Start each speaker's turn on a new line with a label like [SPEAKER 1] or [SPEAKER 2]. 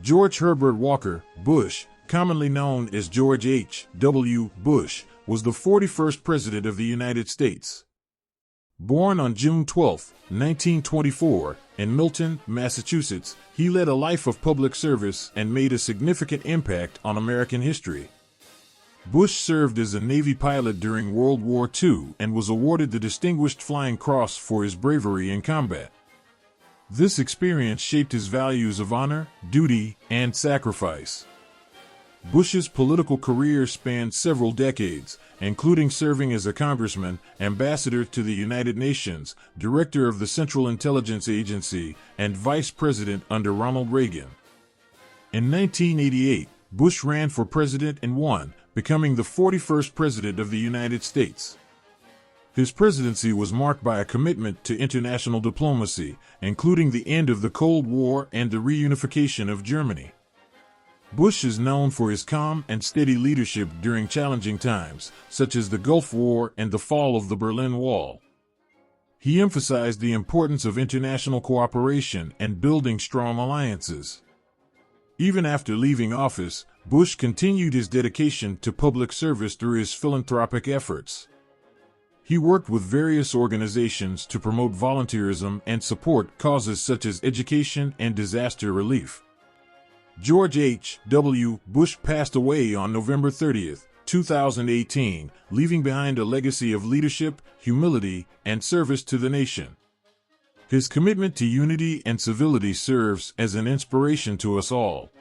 [SPEAKER 1] George Herbert Walker Bush, commonly known as George H. W. Bush, was the 41st President of the United States. Born on June 12, 1924, in Milton, Massachusetts, he led a life of public service and made a significant impact on American history. Bush served as a Navy pilot during World War II and was awarded the Distinguished Flying Cross for his bravery in combat. This experience shaped his values of honor, duty, and sacrifice. Bush's political career spanned several decades, including serving as a congressman, ambassador to the United Nations, director of the Central Intelligence Agency, and vice president under Ronald Reagan. In 1988, Bush ran for president and won, becoming the 41st President of the United States. His presidency was marked by a commitment to international diplomacy, including the end of the Cold War and the reunification of Germany. Bush is known for his calm and steady leadership during challenging times, such as the Gulf War and the fall of the Berlin Wall. He emphasized the importance of international cooperation and building strong alliances. Even after leaving office, Bush continued his dedication to public service through his philanthropic efforts. He worked with various organizations to promote volunteerism and support causes such as education and disaster relief. George H. W. Bush passed away on November 30, 2018, leaving behind a legacy of leadership, humility, and service to the nation. His commitment to unity and civility serves as an inspiration to us all.